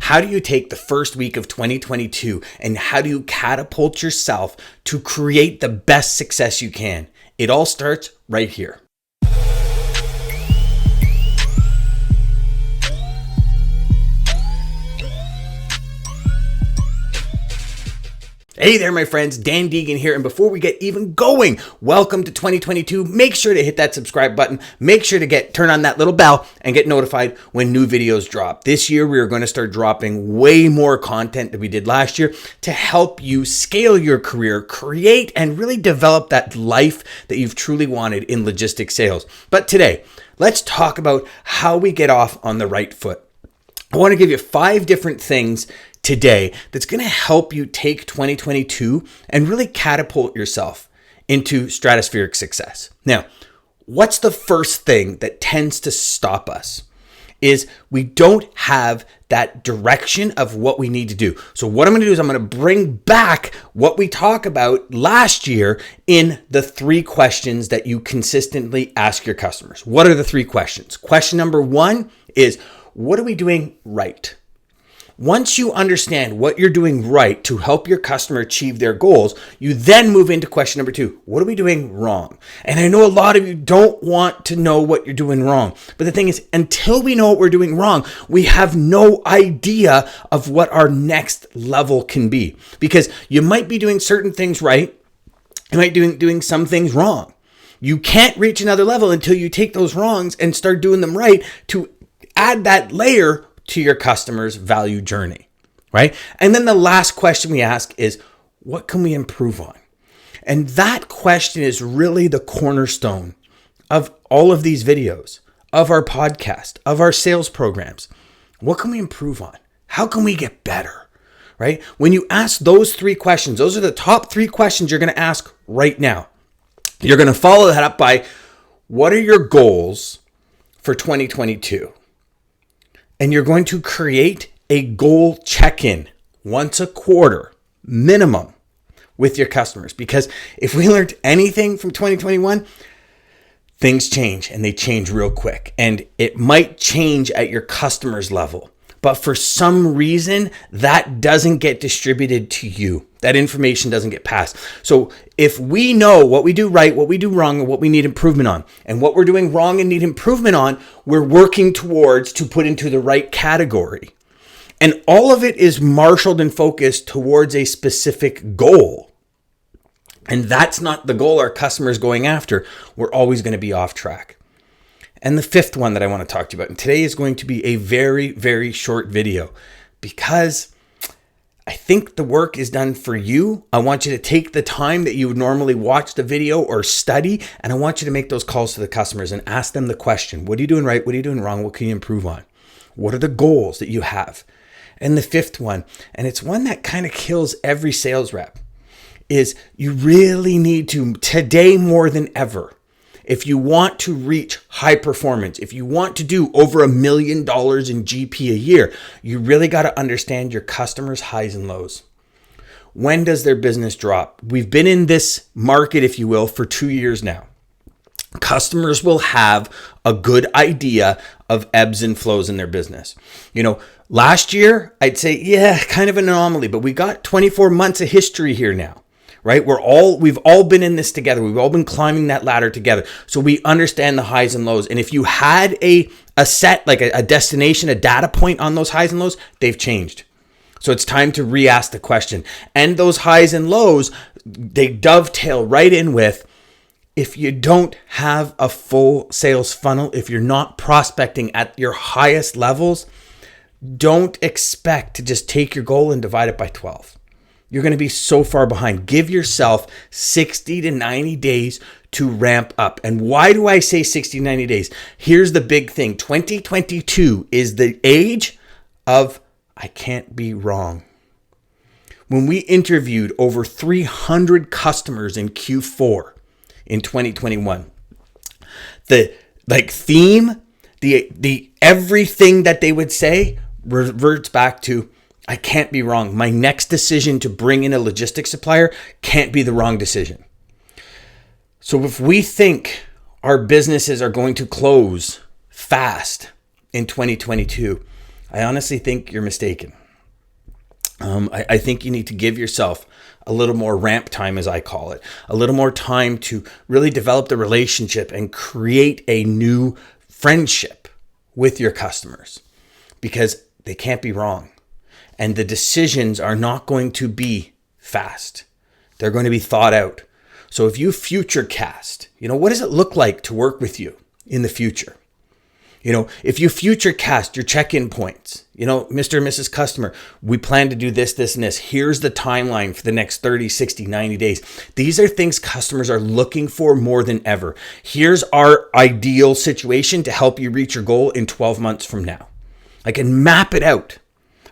How do you take the first week of 2022 and how do you catapult yourself to create the best success you can? It all starts right here. Hey there, my friends, Dan Deegan here. And before we get even going, welcome to 2022. Make sure to hit that subscribe button. Make sure to turn on that little bell and get notified when new videos drop. This year, we are going to start dropping way more content than we did last year to help you scale your career, create and really develop that life that you've truly wanted in logistics sales. But today, let's talk about how we get off on the right foot. I want to give you 5 different things today that's going to help you take 2022 and really catapult yourself into stratospheric success. Now, what's the first thing that tends to stop us is we don't have that direction of what we need to do. So what I'm going to do is I'm going to bring back what we talked about last year in the 3 questions that you consistently ask your customers. What are the 3 questions? Question number 1 is, what are we doing right? Once you understand what you're doing right to help your customer achieve their goals, you then move into question number 2. What are we doing wrong? And I know a lot of you don't want to know what you're doing wrong. But the thing is, until we know what we're doing wrong, we have no idea of what our next level can be. Because you might be doing certain things right. You might be doing some things wrong. You can't reach another level until you take those wrongs and start doing them right to add that layer to your customer's value journey, right? And then the last question we ask is, what can we improve on? And that question is really the cornerstone of all of these videos, of our podcast, of our sales programs. What can we improve on? How can we get better, right? When you ask those 3 questions, those are the top 3 questions you're going to ask right now. You're going to follow that up by, what are your goals for 2022? And you're going to create a goal check-in once a quarter minimum with your customers. Because if we learned anything from 2021, things change and they change real quick. And it might change at your customer's level. But for some reason, that doesn't get distributed to you. That information doesn't get passed. So if we know what we do right, what we do wrong, and what we need improvement on, and what we're doing wrong and need improvement on, we're working towards to put into the right category. And all of it is marshaled and focused towards a specific goal. And that's not the goal our customer is going after. We're always going to be off track. And the 5th one that I want to talk to you about, and today is going to be a very, very short video because I think the work is done for you. I want you to take the time that you would normally watch the video or study, and I want you to make those calls to the customers and ask them the question, what are you doing right? What are you doing wrong? What can you improve on? What are the goals that you have? And the 5th one, and it's one that kind of kills every sales rep, is you really need to, today more than ever, if you want to reach high performance, if you want to do over $1 million in GP a year, you really got to understand your customers' highs and lows. When does their business drop? We've been in this market, if you will, for 2 years now. Customers will have a good idea of ebbs and flows in their business. You know, last year, I'd say, yeah, kind of an anomaly, but we got 24 months of history here now. Right? We've all been in this together. We've all been climbing that ladder together. So we understand the highs and lows. And if you had a set, like a destination, a data point on those highs and lows, they've changed. So it's time to re-ask the question. And those highs and lows, they dovetail right in with, if you don't have a full sales funnel, if you're not prospecting at your highest levels, don't expect to just take your goal and divide it by 12. You're going to be so far behind. Give yourself 60 to 90 days to ramp up. And why do I say 60 to 90 days? Here's the big thing. 2022 is the age of I can't be wrong. When we interviewed over 300 customers in Q4 in 2021, the theme, the everything that they would say reverts back to, I can't be wrong. My next decision to bring in a logistics supplier can't be the wrong decision. So if we think our businesses are going to close fast in 2022, I honestly think you're mistaken. I think you need to give yourself a little more ramp time, as I call it, a little more time to really develop the relationship and create a new friendship with your customers, because they can't be wrong. And the decisions are not going to be fast. They're going to be thought out. So if you future cast, what does it look like to work with you in the future? If you future cast your check-in points, Mr. and Mrs. Customer, we plan to do this, this, and this. Here's the timeline for the next 30, 60, 90 days. These are things customers are looking for more than ever. Here's our ideal situation to help you reach your goal in 12 months from now. I can map it out,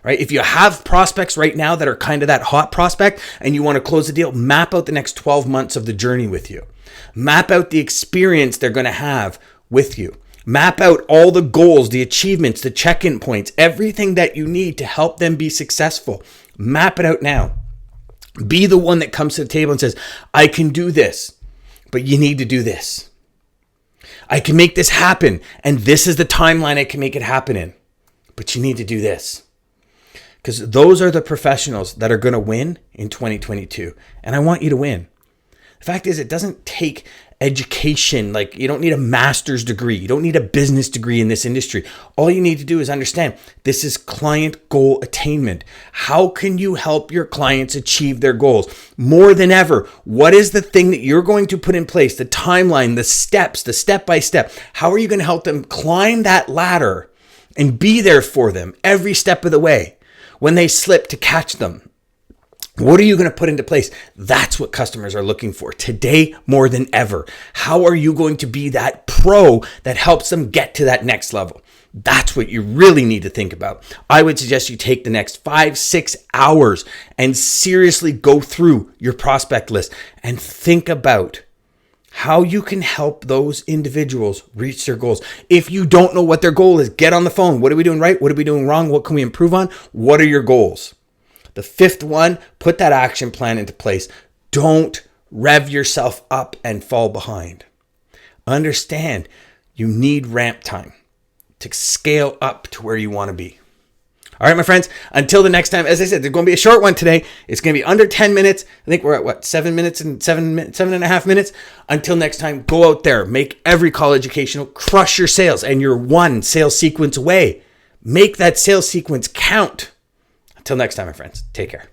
right? If you have prospects right now that are kind of that hot prospect and you want to close the deal, map out the next 12 months of the journey with you. Map out the experience they're going to have with you. Map out all the goals, the achievements, the check-in points, everything that you need to help them be successful. Map it out now. Be the one that comes to the table and says, I can do this, but you need to do this. I can make this happen, and this is the timeline I can make it happen in, but you need to do this. Because those are the professionals that are going to win in 2022, and I want you to win. The fact is, it doesn't take education. Like, you don't need a master's degree. You don't need a business degree in this industry. All you need to do is understand this is client goal attainment. How can you help your clients achieve their goals? More than ever, what is the thing that you're going to put in place? The timeline, the steps, the step-by-step. How are you going to help them climb that ladder and be there for them every step of the way when they slip, to catch them? What are you going to put into place? That's what customers are looking for today more than ever. How are you going to be that pro that helps them get to that next level? That's what you really need to think about. I would suggest you take the next 5-6 hours and seriously go through your prospect list and think about how you can help those individuals reach their goals. If you don't know what their goal is, get on the phone. What are we doing right? What are we doing wrong? What can we improve on? What are your goals? The fifth one, put that action plan into place. Don't rev yourself up and fall behind. Understand you need ramp time to scale up to where you want to be. All right, my friends, until the next time, as I said, there's going to be a short one today. It's going to be under 10 minutes. I think we're at 7 minutes and 7.5 minutes. Until next time, go out there, make every call educational, crush your sales, and you're one sales sequence away. Make that sales sequence count. Until next time, my friends, take care.